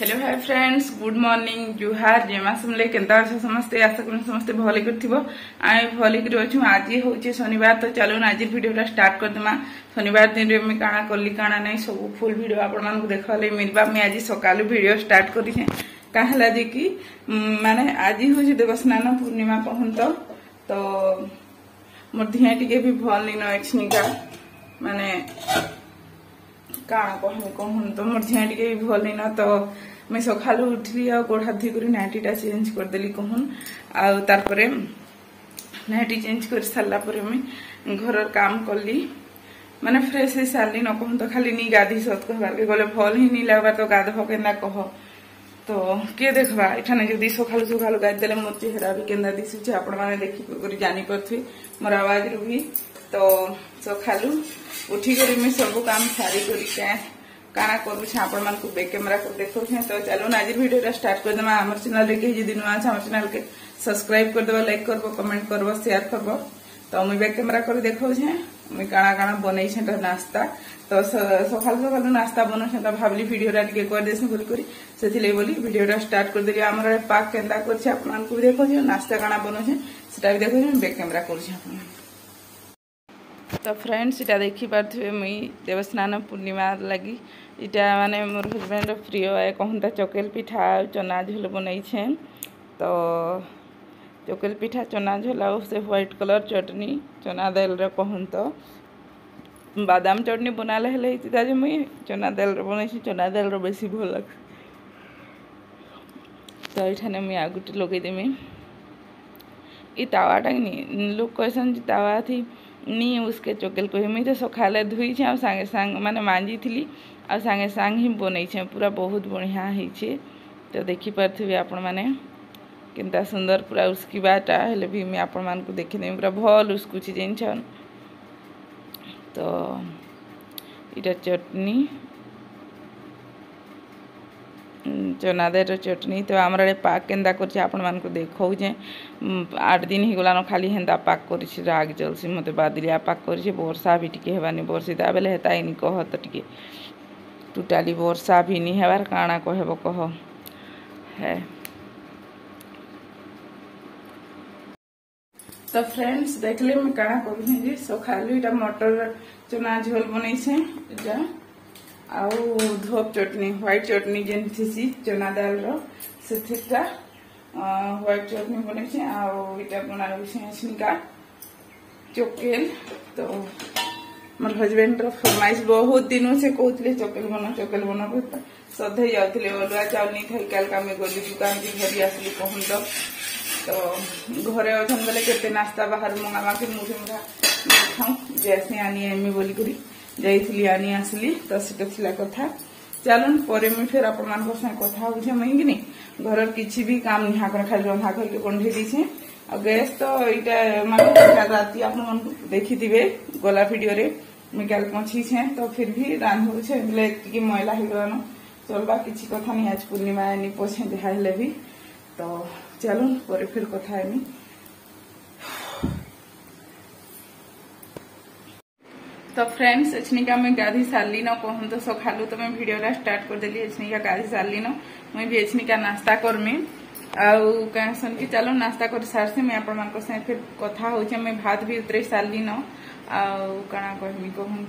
Hello hi friends good morning जुहार जेमा समले केंता अच्छा समस्ते आशा करूँ समस्ते भले कर आए भले कर अच्छु आज हूँ शनिवार तो चलो आज वीडियो स्टार्ट करदेमा शनिवार दिन में मुझे काଣା कली काଣା नहीं सब फुल वीडियो आपण देखा मिलवा मुझे आज सकालू वीडियो स्टार्ट करें कहा कि माने आज हूँ देवस्नान पूर्णिमा कहूँ तो मोर दिहे टिके भी भल नहीं नका माने काଣା कहूँ तो मोर दिहे टिके भी भल नहीं तो मैं सका उठली आ गोड़ हाथ धोकर नाइटीटा चेंज करदेली कहून आपर नाइटी चेंज कर सारा मुझे घर काम कली माने फ्रेश हो सारी न कहूँ तो खाली नी गाधी सत कहबार के गले भल ही नहीं लगवा तो गाधब के कह तो किए देखा एठाने जदि सकालू सकालू गाधी देले मोर चेहरा भी केन्दा दिशुचे आपण माने देखि जानी पारथि मोर आवाज रू भी तो सकालू उठी कर मैं सब काम सारी कर काना करुचे आपण मान को बैक कैमरा को देखो तो चलो आज वीडियो स्टार्ट कर देमा हमर चैनल देखे जदि नुआ छ हमर चैनल के सब्सक्राइब कर देबो लाइक करबो कमेंट करबो शेयर करबो तो मुई बैक कैमरा कर देखो छे मुई काना काना बनै छै नाश्ता तो सकाल सकाल नाश्ता बनो छै तो भाबली वीडियो रा टिके कर देस बोली करी सेथिले बोली वीडियो रा स्टार्ट कर देली हमर पाक केंदा कर छै आपण मान को देखो छे नाश्ता काना बनो छै सेटा भी देखो छै बैक कैमरा कर छै आपण तो फ्रेंड्स इटा देखी पारे मुई देवस्नान पूर्णिमा लगी इटा माने मोर हजबैंड प्रिय है कहूँ चकेल पिठा चना झोल बनई छे तो चकेल पिठा चना झोल से व्हाइट कलर चटनी चना दाल कहूँ तो बादाम चटनी बनाले हेले मुई चना दाल बनई चना दाल बेसी भल लग तो ये मुझे आ गोटे लगेदेमी ये तावाटा नहीं लोग कहसन तावा थी नी उसके चकेल को मुझे तो सकाले धुई छे सांगे सांग माने मांजी थी आ सांगे सांग ही बनई छे पूरा बहुत बढ़िया है तो देखी पारे आपण मैंने किंता सुंदर पूरा उसकी बाटा हेले भी मैं आपण मान को देखी नहीं पूरा भल उसकुची जान तो इटा चटनी चना दाल चटनी तो आमर आड़े पाक केंदा कर आपण मान को देखो 8 दिन ही गलान खाली हेंदा पाक कर राग चलसी मत बादलिया पाक कर वर्षा भी टिके हेबानी बर्षिता बेले हेता ही कह तो टिके टोटाली वर्षा भी नहीं हेबार काଣା कहब कह है तो फ्रेंड्स देखले मैं काଣା करूँ जी सकालू इटा मटर चना झोल बनई छे आउ धोप चटनी व्हाइट चटनी जेन थी चना दाल सेटा व्हाइट चटनी बने आटा बना चकेल तो मोर हजबैंड फरमाइश बहुत दिनों से कहते चकेल बना सधे जाते अलुआ चाउल नहीं थी कालका मैं गली दुकान की घरी आसली कहूँ तो घरे अच्छन बोले केते नाश्ता बाहर मंगावा कि मुझे मुझा खाऊँ जैसे आनी एमी बोली करी जाइली आनी आसली तो सीटा कथा चलन पर मुझे फिर आपण मान कथा हो मुझे घर किसी भी काम निहा कर खाली रंधा करके कंढे दीछे और गैस तो यहाँ माने राति आप देखी थे गला वीडियो रे मुझे क्या पहुंची छे तो फिर भी रांधु छे बोले मैला हो गलान चलवा किसी कथा नहीं आज पूर्णिमा नहीं पोछे जहाँ भी तो चलन पर फिर कथा हेमी तो फ्रेंड्स एचनिका मैं गाधी सारली न कहूँ तो सकालू तो मैं वीडियो स्टार्ट कर देली एचनिका गाधी सारली न मुझे भी एचनिका नाश्ता करमी आउ कहसन कि चलो नाश्ता कर सारसी मैं आपण मान से फिर कथा हो मैं भात भी उतरे सारली न आउ काଣା कहमी कहूँ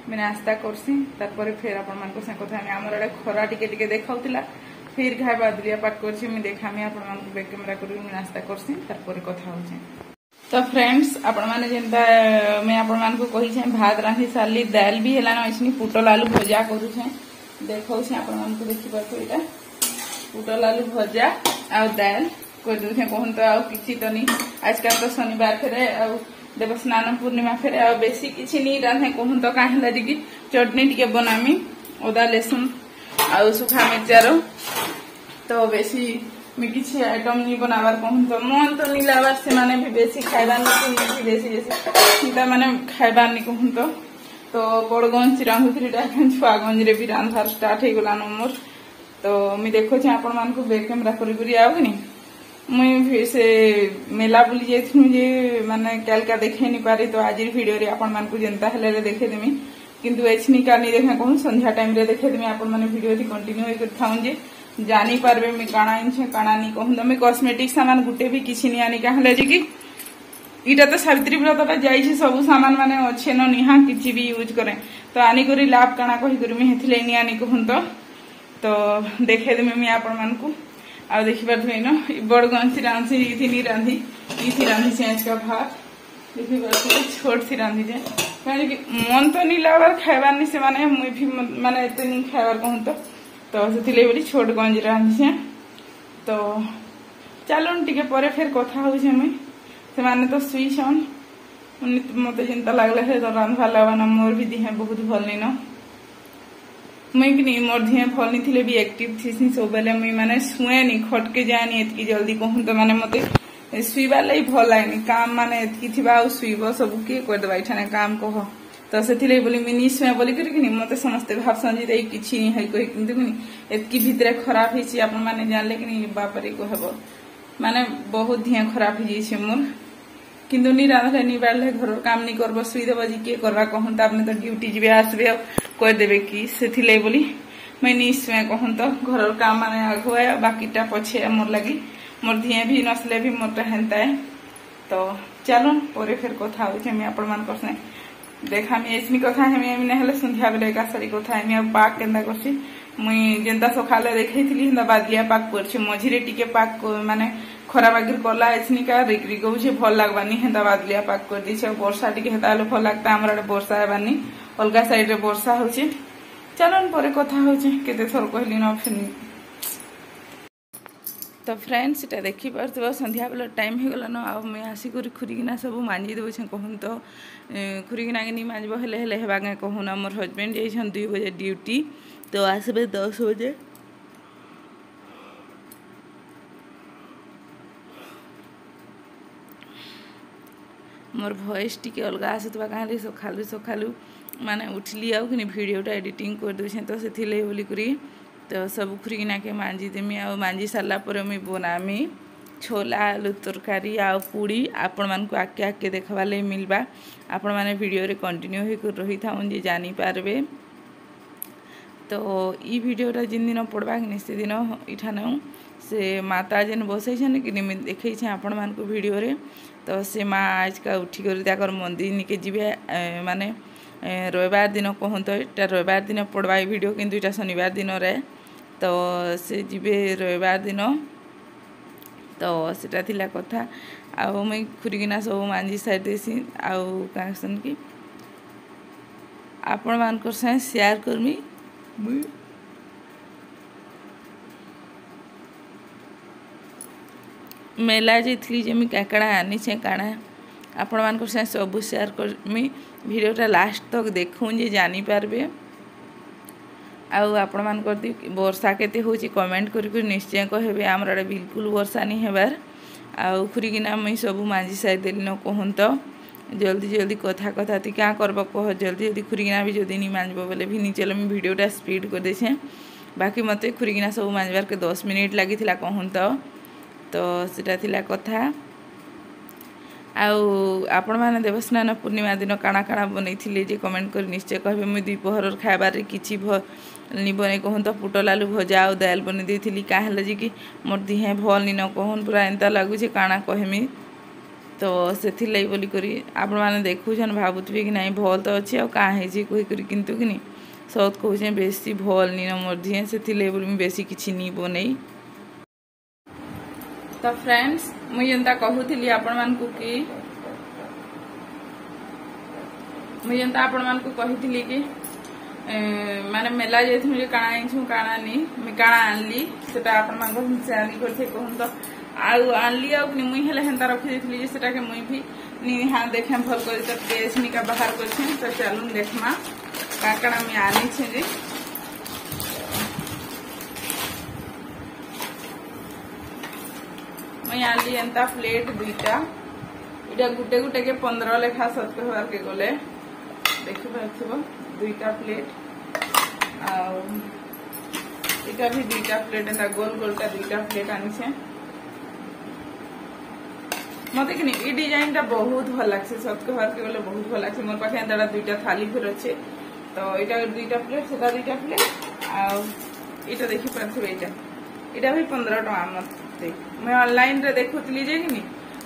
मैं नाश्ता करसी तार फिर आपण मान से कथा आमर आड़े खरा टिके देखाउतिला फिर घाय बादलिया पाक करछि मैं देखामी आपण मान बैक कैमरा करी मैं नाश्ता करसी तार कथा हो तो फ्रेंड्स आपण माने जेनता मैं आपण मान को कही छे भात रांधी सारली दाल भी हेला न इसनी पुटल आलू भजा करू छे देखौ छे आपण मान को देखि पातो एटा पुटल आलू भजा आ दाल कर दउ छे कहन तो आ किछि तो नहीं आजकल तो शनिवार फेरे आ देवस्नान पूर्णिमा फेरे आ बेसी किछि नहीं रांधे कहन तो काहेला दिगी चटनी टिके बनामी ओदा लहसुन आ सुखा मिर्चारो तो बेसी मैं किसी आइटम नहीं बनावार कहूँ तो मन तो नहीं लावार से माने भी बेसी खाइबार नहीं बेसी जैसे माने खाइबार नहीं कहूँ तो बड़गंज से रांधुथी छुआगंज रे भी रांधार स्टार्ट हो गलान मोर तो मैं देखो आपण मान को बैक कैमरा करी आनी मुई से मेला बुली जाइथु जे माने कालका देखे नहीं पारी तो आज वीडियो रे आपण मान को जनता हेले देखे देमी किंतु एछनी का नहीं देखा कहूँ संध्या टाइम रे देखे देमी आपण माने वीडियो दी कंटिन्यू होई करथाऊं जे जानी पारबे मी काना इनछे काना नहीं कहूँ तो मैं कॉस्मेटिक सामान गुटे भी किसी नहीं आनी कहले जे कि इटा तो सावित्री व्रतटा जाइए सब सामान माने अच्छे न निहा किसी भी यूज करें तो आनी करी लाभ काना कही करी मी हेथिले नहीं आनी कहूँ तो देखे देमी मी आपण मान को आ देखि पारथि न बड़ गंसी रांसी इथि रांधी इथि रांधी चेंज का भात देखि पारथि छोट सी रांधी जे माने कि मन तो नहीं लागबार खाइबार नहीं से माने मुई भी माने एते नहीं खाइबार कहूँ तो सेथिले बोली छोट गंजी रांधी छे तो चलो टिके परे फिर कथा हो छे मुई से माने तो सुई छन मते चिंता लागले हे तो रांधवा लावाना मोर भी दिहे बहुत भल नहीं न मुई कि नहीं मोर दिहे भल नहीं थिले भी एक्टिव थी सब बेले मुई माने सुए नहीं खटके जानी एतकी जल्दी कहूँ तो माने मते सुईबार लाई भल लागनी काम माने एतकी थिबा आ सुईब सब किए कर देबा इठाने काम कह तो सेथिले बोली मिनी सुए बोली करी कि मते समस्ते भाबसन जे देई किछि नहीं है कहि किंतु कि एतकी भितरे खराब हिची आपन माने जानले कि नहीं बापरे कहबो माने बहुत धिया खराब हो जाइए मोर किंतु नहीं रांधले नहीं बाढ़ले घर काम नहीं करब सुई देव जी किए करवा कहूँ तो आपने तो ड्यूटी जी आसबे कह देवे कि से बोली मैं नहीं सुए कहूँ तो घर काम माने आगुए बाकीटा पछे मोर लगी मोर धिए भी नसले भी मोरटा हेन्ता है तो चलो पर फिर कथा हो आपण मान देखा एसमी कथा हेमी ना संध्या बेले एका सारी कथा हेमी पाक केन्दा करछि मुई जेंता सखाले देखैथिली हेंदा बादलिया पाक करछि मझिरे टिके पाक माने खरा बागिर कला एसनी का रिकरी गौछे भल लागबानी हेंदा बादलिया पाक कर दिछे वर्षा टिके हेताले भल लागता हमर आडे वर्षा हेबानी अलगा साइड रे वर्षा होछि चलन परे कथा होछि केते थर कहली न फिर तो फ्रेंड्स इटा देखी पार्थिव संध्या बेला टाइम हो गला न आ मैं आसिक खुरीकिना सब मांजी देव कहूँ तो खुरीकिना के नहीं मांजब हेले हेले हेबागे कहूँ ना मोर हजबैंड जाइछन 2 बजे ड्यूटी तो आसबे 10 बजे मोर वॉइस टी अलग आसुवा कहीं सकालू सकालू माने उठली आउ कि वीडियोटा एडिटिंग कर दूचे तो से बोलिकी तो सब खुरीकिना के मांजी देमी आ मांजी सारा पर मुई बनामी छोला आलू तरकारी आ पूड़ी आपण मान को आके आके देखवा ले मिलबा आपण माने वीडियो रे कंटिन्यू हो कर रही था जे जानी पारबे तो ई वीडियोटा जिन दिन पड़वा कि से दिन इठाने से माता जेन बसई कि देखई आपण मान को वीडियो रे तो से माँ आज का उठी कर मंदिर निके जीवे माने रविवार दिन कहूँ तो इटा रविवार दिन पड़वा वीडियो किंतु इटा शनिवार दिन रे तो से जीवे रविवार दिन तो सेटा थिला कथा आ मुई खुरीकिना सब मांजी साइड देसी आउ कहसन कि आपण मानकर साथ शेयर करमी मेला जाइली जमी काकड़ा आनी छे काना आपण मानकर साथ सब शेयर करमी वीडियोटा लास्ट तक देखूँ जे जानी पारबे आउ आपण मान करती वर्षा केते होची कमेंट कर निश्चय कहबे आमर आडे बिल्कुल वर्षा नहीं हेबार आउ खुरीकिना मुई सब मांजी साइ देली न कहूँ तो जल्दी जल्दी कथा कथा ती क्या करब कह जल्दी जल्दी खुरीकिना भी जल्दी नहीं मांजब बोले भी नहीं चलो मुझे वीडियोटा स्पीड कर देछे बाकी मत खुरीकिना सब मांजबार के 10 मिनिट लगी कहूँ तो सेटा थिला कथा आउ आपण माने देवस्नान पूर्णिमा दिन काଣା काଣା बनई जे कमेंट कर निश्चय कहबे मुई दुपहर खाइबार किछि नहीं बन कहूँ तो पुटल आलू भजा और दाल बन देती क्या जे कि मोर दिहे भल नी न कहूँ पूरा एंता लगुचे काଣା कहमी तो से बोलिकी आपण मैंने देखुन भावुवे कि नहीं भल तो अच्छे आए कहीकि किंतु कि सत कहूँ बेसी भल नी न मोर दिहे से बेसी किछि नी बनई तो फ्रेंड्स मुझे जेनता कहूली आपण मानकु कि मुझे जेनता आपण मानकु कहिथिली कि माने मेला जाइथि मुझे काଣା आइछु काଣା नी मैं काଣା आनली सेटा आपण मानकु शेयर करथे कहूँ तो आउ आनली आउ नि मुई हेले हेंता रखि देथिली जे सेटा के मुई भी नी हां देखे भल करी तो टेस्ट निका बाहर करछे तो चलून देखमा का काଣା मैं आनी छे जे मैं आनली एंता प्लेट दुईटा इटा गुटे गुटे के 15 लेखा सत कहबार के गले देखि पारथिबो दुईटा प्लेट आउ इटा भी दुईटा प्लेट एंता गोल गोलटा दुईटा प्लेट आनी छे मते कि ई डिजाइन टा बहुत भल लागছে सत कहबार के गले बहुत भल लागছে मोर पाखे एंता दुईटा थाली फिर अच्छे तो यहाँ 2टा प्लेट से 2टा प्लेट आईटा देखी पारे यहाँ भी 15 टଙ୍କା मत मैं ऑनलाइन रे देखुली जे कि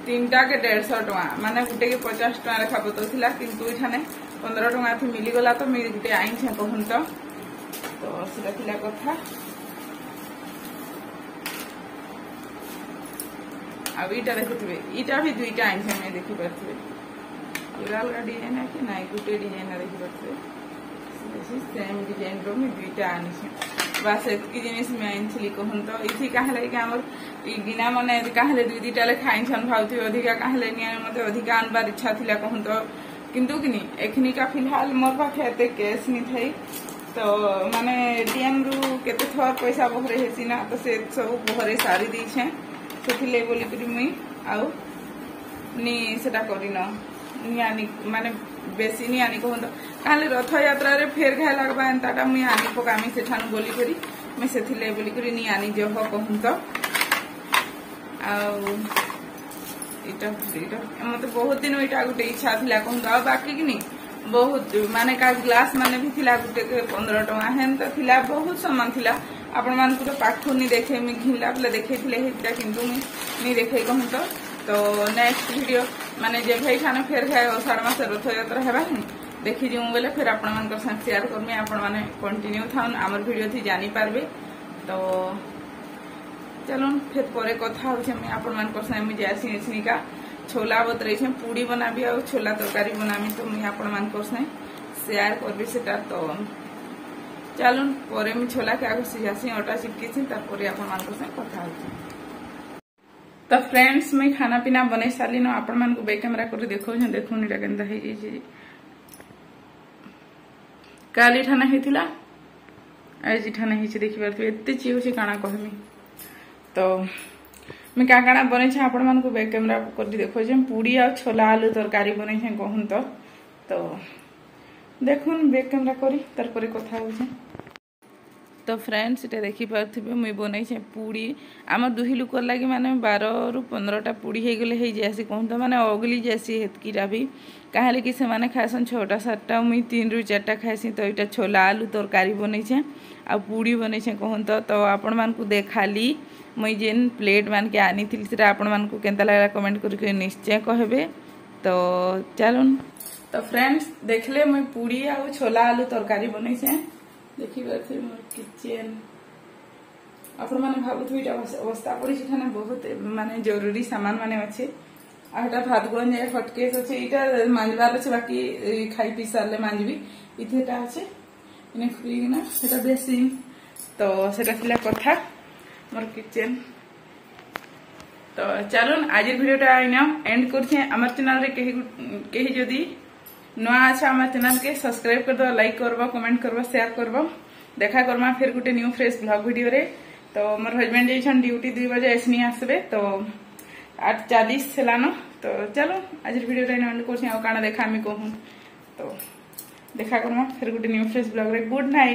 3टा के 150 टଙ୍କା माने गुटे के 50 टଙ୍କା लेखा बताउथिला किंतु इठाने 15 टଙ୍କା थी मिलीगला तो मुझे गुटे आईन कहून तो सीधा कथा अब यहाँ देखुवे यहाँ भी 2टा आईन मैं देखी पारे अलग अलग डिजाइन है कि ना गुटे डिजाइन देखी पारे सेम डिजाइन रो मैं 2टा आनी बस एतकी जिनिस में आनी कहून तो इथी कहले कि आमर गिना मने कहले 2-2टा ले खाइन छन भाउथि अधिका कहले मते अधिका आनबार इच्छा थिला कहून तो किंतु कि एखनी का फिलहाल मोर पाखे एते कैश नहीं थई तो माने एटीएम रु केते थर पैसा बहरे हेसी ना तो से सब बहरे सारी दी छे सेथिले बोली करी मुई आउ नी सेटा करिन नी आनी माने बेसी नी आनी कहून तो कहले रथ यात्रा रे फेर घाय लागबा एंताटा मुई आनी पकामी सेठान बोली करी मैं सेथिले बोली करी नी आनी जह कहून तो आउ इटा मत बहुत दिन इटा गोटे इच्छा थिला कहून तो बाकी कि बहुत माने का ग्लास माने भी थिला गोटे 15 टଙ୍କା हेन तो थिला बहुत सामान थिला आपण मान को पाखु नी देखे मैं घिनला पले देखे थिले हेता किंतु नी देखे कहून तो नेक्स्ट वीडियो माने जे भाई खाना फेर खाए आषाढ़ मास रथ यात्रा हेबा देखी जो बोले फिर आपण मान संग शेयर करमी आपण माने कंटिन्यू थाउन आमर वीडियो थी जानी पारबे तो चलो फिर परे कथा होछे मैं आपण मान संग मैं जासी एसनिका छोला बतरे छे पूड़ी बनाबी आ छोला तरकारी बनामी तो मैं आपण मान संग शेयर करबी सेटा तो चलो परे मैं छोला के आगो सिजासी आटा चिपकी छी तापर आपण मान संग कथा होछे तो फ्रेंड्स मैं खाना पीना बने सारी न आपण मान को बैक कैमरा कर देखो देखुन इटा केनता हे जे काली ठाना हेतिला आज ठाना हेछि देखि परथि एते ची होछि काना कहमी तो मैं क्या काना बने छे आपण मान को बैक कैमरा कर देखो जे पूड़ी आ छोला आलू तरकारी बने छे कहून तो देखुन बैक कैमरा करी तार परे कथा होछि तो फ्रेंड्स इटा देखी पारे मुई बनई छे पूड़ी आम दुही लुक लगी माने 12 रु 15टा पूड़ी हो गले हो जासी कहूँ तो माने अगली जैसी हेतकीटा भी कहले कि से माने खासन 6टा 7टा मुई 3 रु 4टा खाइसी तो यहाँ छोला आलू तरकारी बनई छे आ पूड़ी बनई छे कहूँ तो आपण मान को देखाली मुई जेन प्लेट मान के आनी थी से आपण मान को केनता लागला कमेंट करके निश्चय कहबे तो चलो तो फ्रेंड्स देखले मुई पूड़ी आ छोला आलू तरकारी बनई छे देखी पारे मोर किचन आपण माने भाबुथु इटा अवस्था पड़ी सेठाने बहुत माने जरूरी सामान माने अच्छे आटा भात गुण जाए हटकेस अच्छे इटा मांजबार अच्छे बाकी खाई पी सारे मांजबी इथेटा अच्छे इने फ्री ना सेटा बेसिन तो सेटा थिला कथा मोर किचन तो चलो आज वीडियोटा आइना एंड करछे हमर चैनल रे केही जदी नुआ अच्छा हमारे चैनल के सब्सक्राइब कर दो लाइक करबो कमेंट करबो शेयर करबो देखा करमा फिर गोटे न्यू फ्रेश ब्लॉग वीडियो रे तो मोर हस्बैंड जाइछन ड्यूटी 2 बजे ऐसनी आसबे तो 8:40 हेलानो तो चलो आज वीडियो रे एंड करछे आ काना देखा मी कहूं तो देखा करमा फिर गोटे न्यू फ्रेश ब्लॉग रे गुड नाइट।